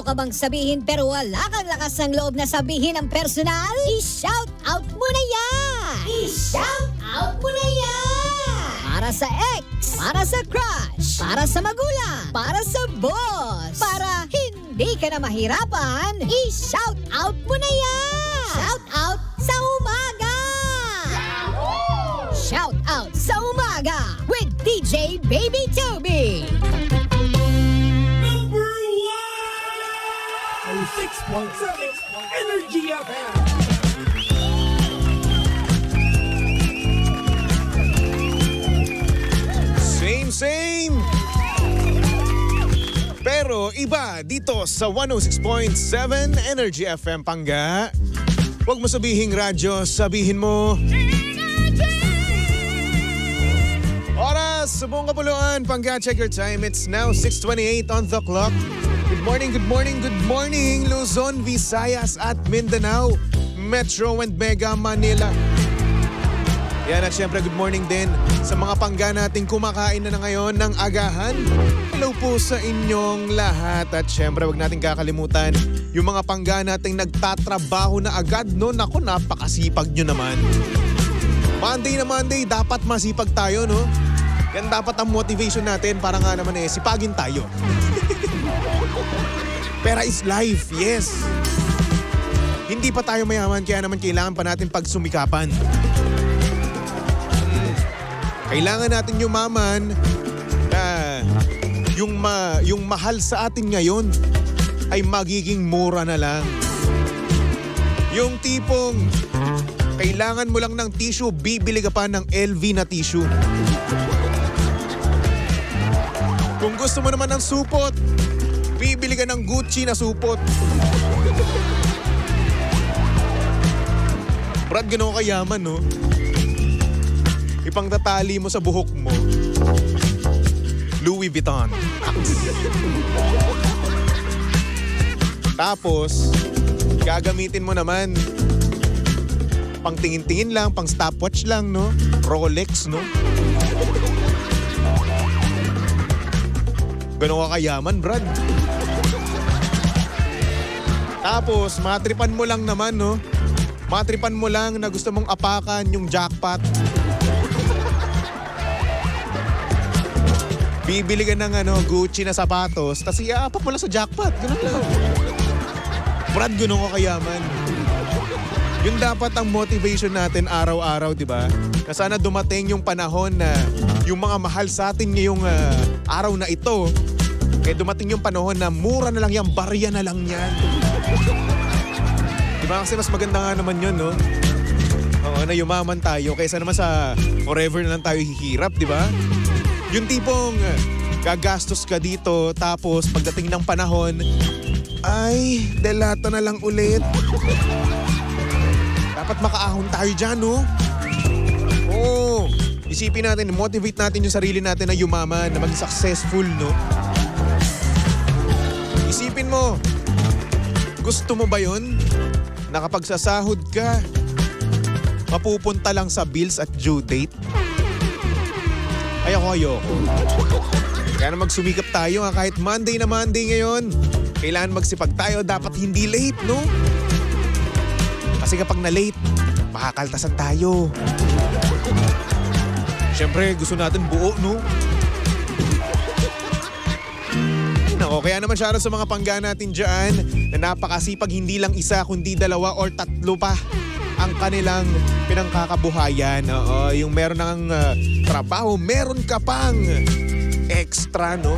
ka bang sabihin pero wala kang lakas ng loob na sabihin ang personal? I-shout out mo na yan! I-shout out mo na yan! Para sa ex, para sa crush, para sa magulang, para sa boss, para hindi ka na mahirapan, i-shout out mo na yan! Shout out sa umaga! Shout out sa umaga with DJ Baby Toby! 6.7 Energy FM. Same. Pero iba dito sa 106.7 Energy FM Pangga. Huwag mo sabihing radyo, sabihin mo oras sa buong kapuluan. Pangga, check your time. It's now 6:28 on the clock. Good morning, Luzon, Visayas at Mindanao, Metro and Mega Manila. Yan at syempre good morning din sa mga pangga nating kumakain na ngayon ng agahan. Hello po sa inyong lahat at syempre wag nating kakalimutan yung mga pangga nating nagtatrabaho na agad no. Naku, napakasipag nyo naman. Monday na Monday, dapat masipag tayo no. Yan dapat ang motivation natin para nga naman sipagin tayo. Pera is life, yes. Hindi pa tayo mayaman kaya naman kailangan pa natin pagsumikapan. Kailangan natin yumaman na yung mahal sa atin ngayon ay magiging mura na lang. Yung tipong kailangan mo lang ng tissue, bibili ka pa ng LV na tissue. Kung gusto mo naman ng supot, bibili ka ng Gucci na supot. Brad, gano'n kayaman, no? Ipangtatali mo sa buhok mo, Louis Vuitton. Tapos, gagamitin mo naman, pang tingin-tingin lang, pang stopwatch lang, no? Rolex, no? Gano'n ka kayaman, Brad. Tapos, matripan mo lang naman, no? Matripan mo lang na gusto mong apakan yung jackpot. Bibili ka ng Gucci na sapatos, tapos iaapak mo lang sa jackpot. Ganun lang. Brad, gano'n ka kayaman. Yun dapat ang motivation natin araw-araw, di ba? Na sana dumating yung panahon na yung mga mahal sa atin ngayong araw na ito, dumating yung panahon na mura na lang yan, barya na lang yan. Diba? Kasi mas maganda nga naman yun, no? Oo, na yumaman tayo kaysa naman sa forever na lang tayo hihirap, di ba? Yung tipong gagastos ka dito tapos pagdating ng panahon, ay, delata na lang ulit. Dapat makaahon tayo dyan, no? Oo. Isipin natin, motivate natin yung sarili natin na yumaman, na maging successful, no? Isipin mo, gusto mo ba yun? Na kapag sasahod ka, mapupunta lang sa bills at due date? Ayoko. Kaya na magsumikap tayo kahit Monday na Monday ngayon. Kailangan magsipag tayo, dapat hindi late, no? Kasi kapag na-late, makakaltasan tayo. Siyempre, gusto natin buo, no? Nako, kaya naman shoutout sa mga pangga natin dyan na napakasipag, hindi lang isa kundi dalawa or tatlo pa ang kanilang pinangkakabuhayan. Oo, yung meron ng trabaho, meron ka pang extra, no?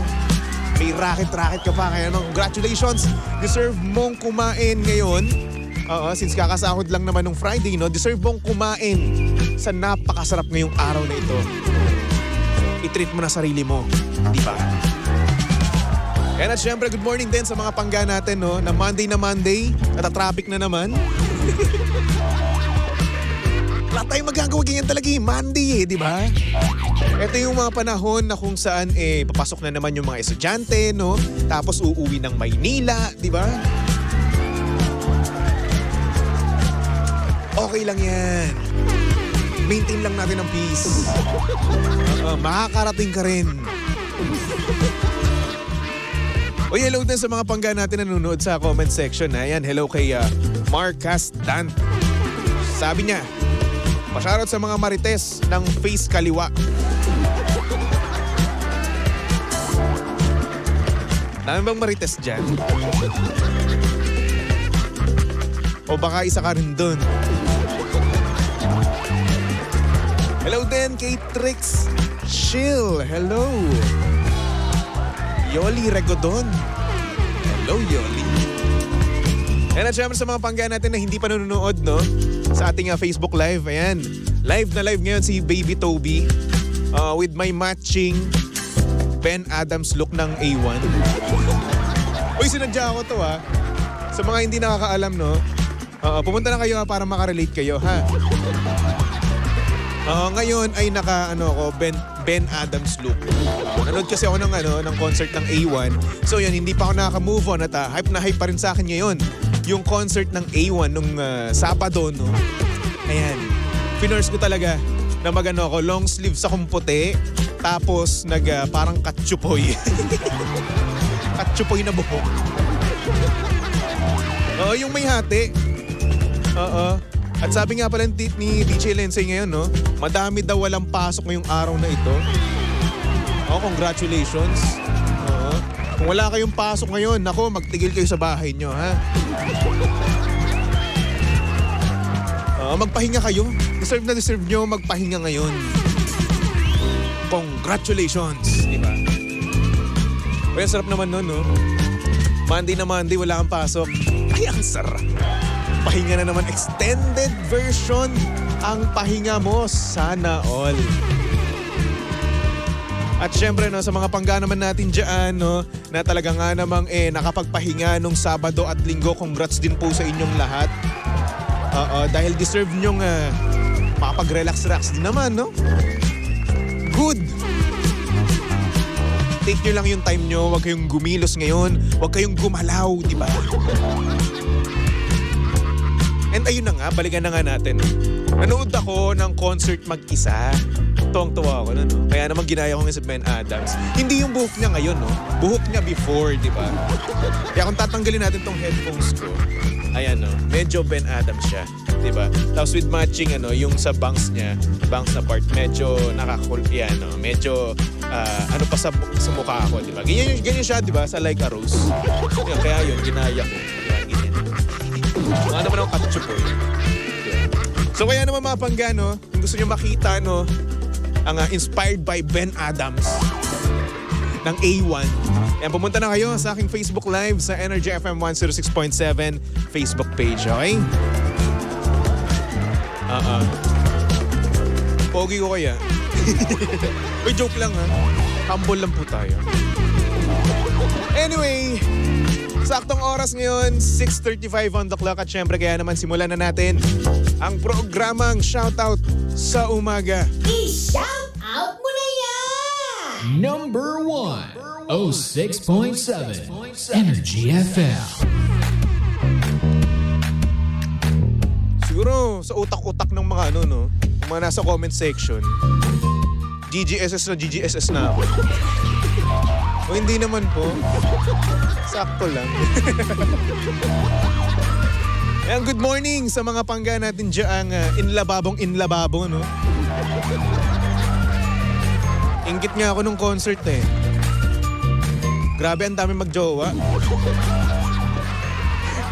May racket ka pa. Kaya congratulations, deserve mong kumain ngayon. Oo, since kakasahod lang naman nung Friday, no? Deserve mong kumain sa napakasarap ngayong araw na ito. I-treat mo na sarili mo, di ba? And at syempre, good morning din sa mga pangga natin, no? Na Monday, nata-traffic na naman. Wala tayong magagawa, ganyan talaga Monday, di ba? Ito yung mga panahon na kung saan papasok na naman yung mga estudyante, no? Tapos uuwi ng Maynila, di ba? Okay lang yan. Maintain lang natin ang peace. Makakarating ka rin. Uy, hello din sa mga pangga natin na nanonood sa comment section. Ayan, hello kay Marcus Dant. Sabi niya, pa-shoutout sa mga marites ng face kaliwa. Dami bang marites dyan? O baka isa ka rin dun. Hello din kay Trix Chill. Hello. Yoli Regodon. Hello, Yoli. And at syempre sa mga pangga natin na hindi pa nanonood, no? Sa ating Facebook Live. Ayan. Live na live ngayon si Baby Toby. With my matching Ben Adams look ng A1. Uy, sinadya ko to ha. Sa mga hindi nakakaalam, no? Pumunta na kayo para makarelate kayo, ha? Ngayon ay Ben Adams look. Nanood kasi ako ng concert ng A1. So yun, hindi pa ako nakaka-move on at hype na hype pa rin sa akin ngayon. Yung concert ng A1 nung Sabado, no? Ayan. Pinurse ko talaga na long sleeves akong puti. Tapos parang katsupoy. Katsupoy na buhok. Yung may hati. At sabi nga pala ni DJ Lensay ngayon, no? Madami daw walang pasok ngayong araw na ito. Congratulations. Kung wala kayong pasok ngayon, nako, magtigil kayo sa bahay nyo, ha? Magpahinga kayo. Deserve nyo magpahinga ngayon. Congratulations, di ba? Pero sarap naman nun, no? Monday na Monday, wala kang pasok. Ay, ang sarap. Pahinga na naman, extended version ang pahinga mo. Sana all. At syempre, no, sa mga pangga naman natin dyan, no, na talaga nga namang nakapagpahinga nung Sabado at Linggo, congrats din po sa inyong lahat. Dahil deserve nyong makapag-relax-relax din naman, no? Good! Take nyo lang yung time nyo, huwag kayong gumilos ngayon, huwag kayong gumalaw, di ba? And ayun na nga, balikan na nga natin. Nanood ako ng concert mag-isa. Tuwang-tuwa ako no? Kaya naman ginaya ko nga si Ben Adams. Hindi yung buhok niya ngayon, no? Buhok niya before, di ba? Kaya kung tatanggalin natin tong headphones ko, ayan, no? Medyo Ben Adams siya, di ba? Tapos with matching, yung sa bangs niya, bangs na part, medyo yan, no? Medyo, pa sa mukha ako, di ba? Ganyan siya, di ba? Sa Like a Rose. Kaya yun, ginaya ko. Mga naman ang katsupoy. So kaya naman mga pangga, no, kung gusto nyo makita, no, ang inspired by Ben Adams ng A1, yan, pumunta na kayo sa aking Facebook Live sa Energy FM 106.7 Facebook page, okay? Pogi ko kaya. Uy, joke lang ha. Humble lang po tayo. Anyway, saktong oras ngayon, 6:35 on the clock at syempre kaya naman simulan na natin ang programang Shoutout sa Umaga. I-shout out mo na yan! Number 1, 06.7 Energy FM. Siguro sa utak-utak ng mga mga nasa comment section, GGSS na ako. O hindi naman po. Sakto lang. Ayan, good morning sa mga pangga natin dyan. Inlababo, no? Ingit nga ako nung concert eh. Grabe, ang dami magjowa.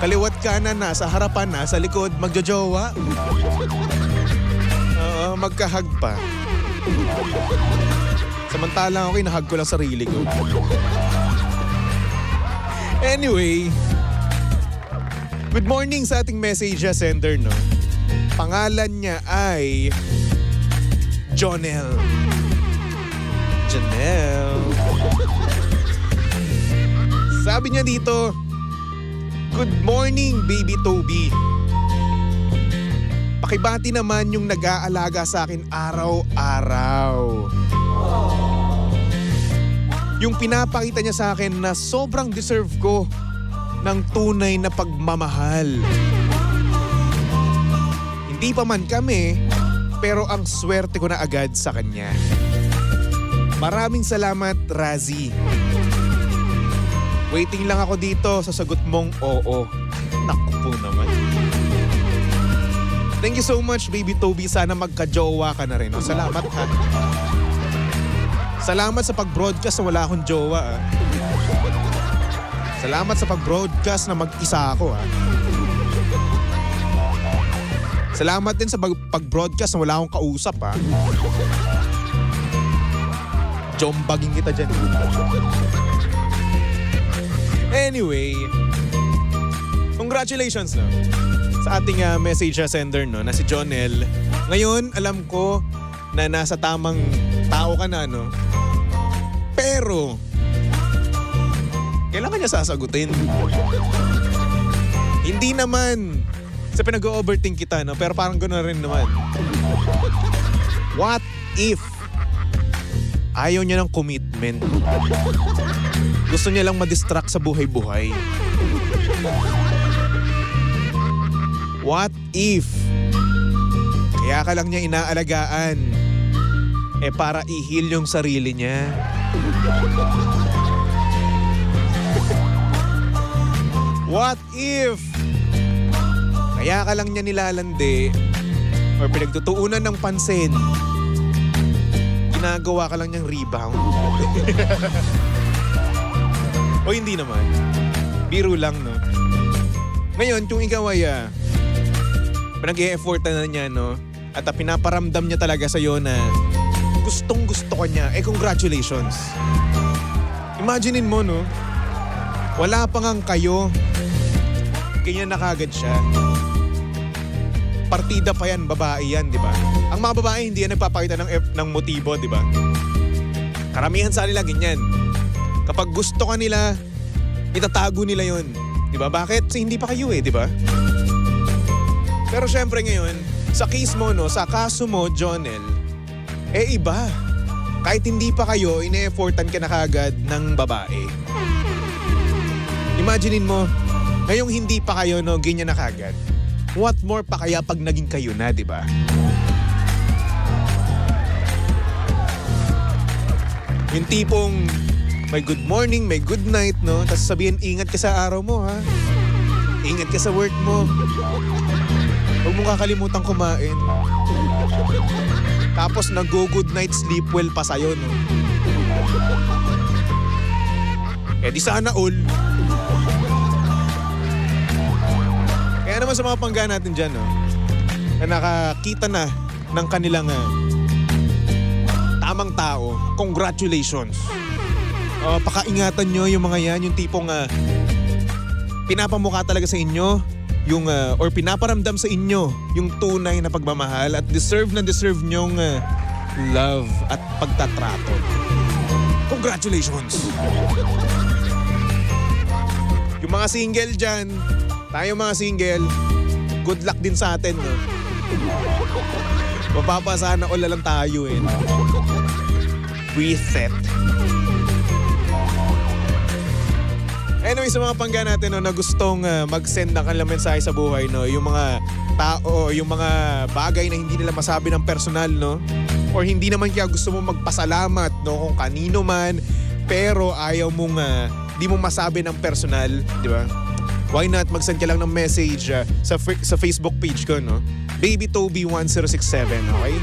Kaliwat kanan, nasa harapan, nasa likod, magjojowa. Magkahag pa. Samantalang ako, inahag ko lang sarili ko. Anyway, good morning sa ating message sender, no? Pangalan niya ay Jonel. Sabi niya dito, good morning, Baby Toby. Pakibati naman yung nag-aalaga sa akin araw-araw. Yung pinapakita niya sa akin na sobrang deserve ko ng tunay na pagmamahal. Hindi pa man kami, pero ang swerte ko na agad sa kanya. Maraming salamat, Razi. Waiting lang ako dito sa sagot mong oo. Naku po naman. Thank you so much, Baby Toby. Sana magka-jowa ka na rin. Oh. Salamat ha. Salamat sa pag-broadcast na wala akong jowa. Ha? Salamat sa pag-broadcast na mag-isa ako. Ha? Salamat din sa pag-broadcast na wala akong kausap. Ha? Jombagin kita dyan. Anyway, congratulations no, sa ating message sender no, na si Jonel. Ngayon, alam ko na nasa tamang tao ka na no. Pero, kailangan niya sasagutin. Hindi naman sa pinag-overthink kita no, pero parang gano'n rin naman. What if ayaw niya ng commitment? Gusto niya lang ma-distract sa buhay-buhay. What if kaya ka lang niya inaalagaan para i-heal yung sarili niya? What if kaya ka lang niya nilalandi or pinagtutuunan ng pansin, ginagawa ka lang niyang rebound? O hindi naman. Biro lang, no? Ngayon, kung ikaw ay pinag-e-effortan na niya, no? At pinaparamdam niya talaga sa'yo na gustong-gusto ka niya, congratulations. Imaginein mo, no? Wala pa ngang kayo. Ganyan na kagad siya. Partida pa yan, babae yan, di ba? Ang mga babae hindi yan nagpapakita ng motibo, di ba? Karamihan sa nila ganyan. Kapag gusto ka nila, itatago nila yon, di ba? Bakit? Kasi hindi pa kayo di ba? Pero syempre ngayon, sa case mo, no, sa kaso mo, Jonel, iba. Kahit hindi pa kayo, ine-effortan ka na kagad ng babae. Imaginein mo, ngayong hindi pa kayo, no, ganyan na kagad. What more pa kaya pag naging kayo na, di ba? Yung tipong may good morning, may good night, no? Tapos sabihin, ingat ka sa araw mo, ha? Ingat ka sa work mo. Huwag mong kakalimutan kumain. Tapos nag-go-good night, sleep well pa sa'yo, no? Di sana all. Kaya naman sa mga pangga natin dyan, no? Na nakakita na ng kanilang tamang tao, congratulations. Pakaingatan nyo yung mga yan, yung tipong pinapamukha talaga sa inyo, yung, or pinaparamdam sa inyo yung tunay na pagmamahal at deserve nyong love at pagtatrato. Congratulations! Yung mga single dyan, tayo mga single, good luck din sa atin. No? Mapapasana all lang tayo no? Reset. Anyway, sa mga pangga natin no, na gustong mag-send ng kanilang mensahe sa buhay, no, yung mga tao, yung mga bagay na hindi nila masabi ng personal, no, or hindi naman kaya gusto mo magpasalamat, no, kung kanino man, pero ayaw mong, di mo masabi ng personal, di ba? Why not mag-send ka lang ng message sa Facebook page ko, no? Baby Toby 1067, okay?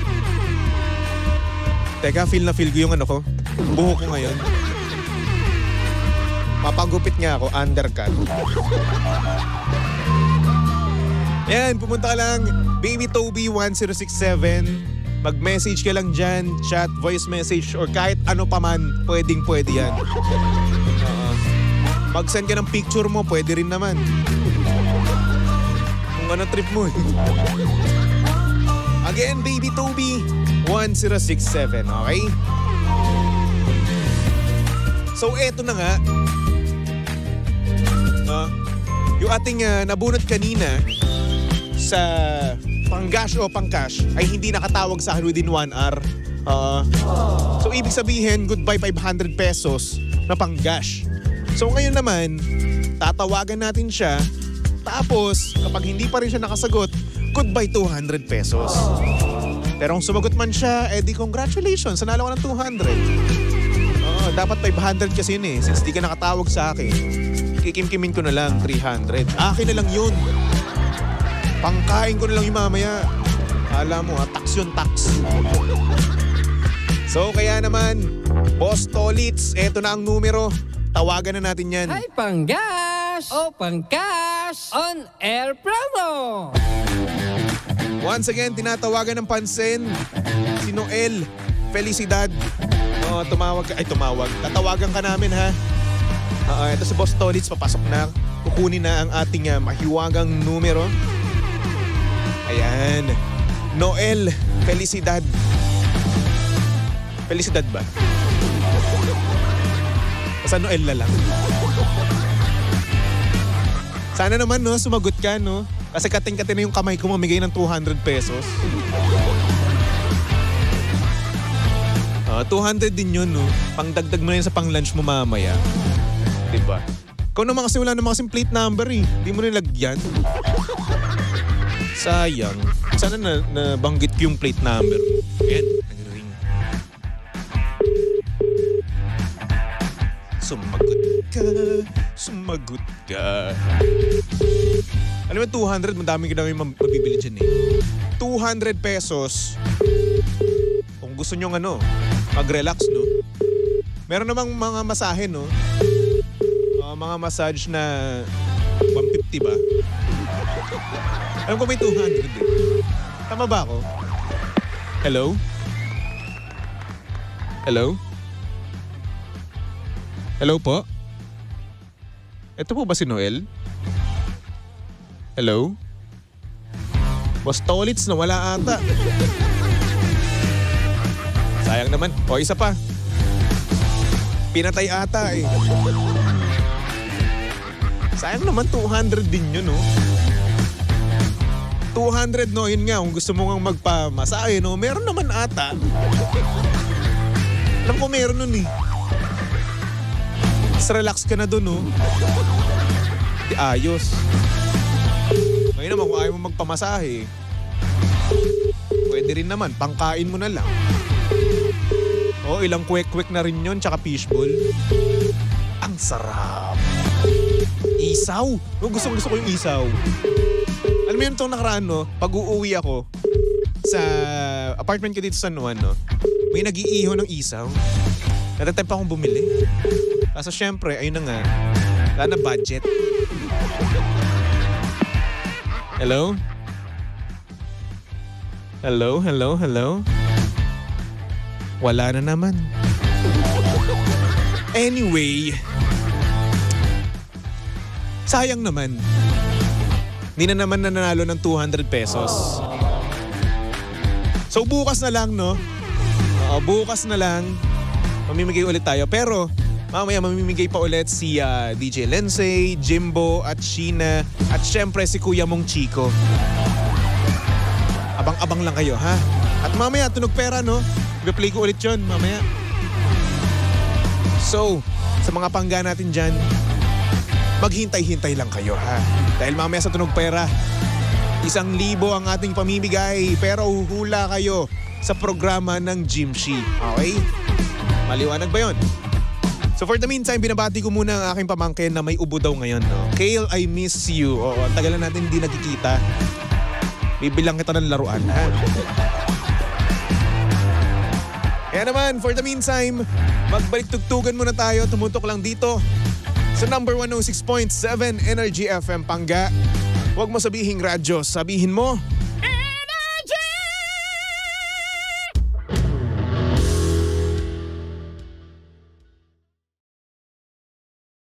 Teka, feel ko yung ano ko, buhok ko ngayon. Mapagupit nga ako, undercut. Yan, pumunta ka lang, Baby Toby 1067. Mag-message ka lang dyan, chat, voice message, or kahit ano pa man, pwedeng-pwede yan. Mag-send ka ng picture mo, pwede rin naman. Kung ano trip mo. Again, Baby Toby 1067, okay? So, eto na nga. Yung ating nabunot kanina sa pang-gash o pang-cash ay hindi nakatawag sa akin within 1 hour. So, ibig sabihin, goodbye 500 pesos na pang-gash. So, ngayon naman, tatawagan natin siya. Tapos, kapag hindi pa rin siya nakasagot, goodbye 200 pesos. Pero kung sumagot man siya, di congratulations, nanalo ka ng 200. Dapat 500 kasi yun eh. Since di ka nakatawag sa akin, kikimkimin ko na lang 300. Akin na lang yun. Pangkain ko na lang yung mamaya. Alam mo tax yun, tax. So kaya naman, Boss Tolits, eto na ang numero. Tawagan na natin yan. Hi, Panggas! O Pangkas! On air promo! Once again, tinatawagan ng pansin si Noel Felicidad. Tumawag ka. Ay, tumawag. Tatawagan ka namin, ha? Ito si Boss Tolits, papasok na. Kukunin na ang ating mahiwagang numero. Ayan. Noel Felicidad. Felicidad ba? Basta Noel na lang. Sana naman, no, sumagot ka, no? Kasi kating-kating na yung kamay ko mamigay ng 200 pesos. 200 din yun, no? Pangdagdag mo na yun sa pang-lunch mo mamaya. Diba? Ikaw naman kasi wala naman kasing plate number eh. Hindi mo nilagyan. Sayang. Sana nabanggit ko yung plate number. Ayan, nag-ring. Sumagot ka. Alam mo, 200, madami ka namin mabibili dyan eh. 200 pesos. Kung gusto nyo mag-relax, no? Meron namang mga masahe, no? Mga massage na 150 ba? Alam ko may 200 eh. Tama ba ako? Hello? Hello? Hello po? Ito po ba si Noel? Hello? Boss Tolits na wala ata. Sayang naman. O, isa pa. Pinatay ata eh. Sayang naman, 200 din yun, no? 200, no? Yun nga, kung gusto mo nga magpamasahe, no? Meron naman ata. Alam ko meron nun eh. Mas relax ka na dun, no? Di ayos. Ngayon naman, kung ayaw mo magpamasahe, pwede rin naman, pangkain mo na lang. Ilang kwek-kwek na rin yun, tsaka fishball. Ang sarap. Isaw. Gusto ko yung isaw. Alam mo yun itong nakaraan, no? Pag uuwi ako sa apartment ko dito sa San Juan, no? May nag-iiho ng isaw. Natatempt akong bumili. Kaso syempre, ayun na nga. Wala na budget. Hello? Hello? Wala na naman. Anyway, sayang naman. Hindi na naman nanalo ng 200 pesos. So bukas na lang, no? Bukas na lang. Mamimigay ulit tayo. Pero mamaya mamimigay pa ulit si DJ Lensei, Jimbo at Sheena. At syempre si Kuya mong Chico. Abang-abang lang kayo, ha? At mamaya tunog pera, no? I-play ko ulit yun mamaya. So, sa mga pangga natin dyan, maghintay-hintay lang kayo, ha? Dahil mamaya sa tunog pera, 1,000 ang ating pamimigay. Pero uhula kayo sa programa ng Jimshi. Okay? Maliwanag ba yun? So for the meantime, binabati ko muna ang aking pamangkin na may ubo daw ngayon, no? Kale, I miss you. Oo, ang tagal na natin hindi nagkikita. Bibilang kita ng laruan, ha? Kaya naman, for the meantime, magbalik-tugtugan muna tayo. Tumutok lang dito sa number 106.7 Energy FM Pangga. Huwag mo sabihing radyo, sabihin mo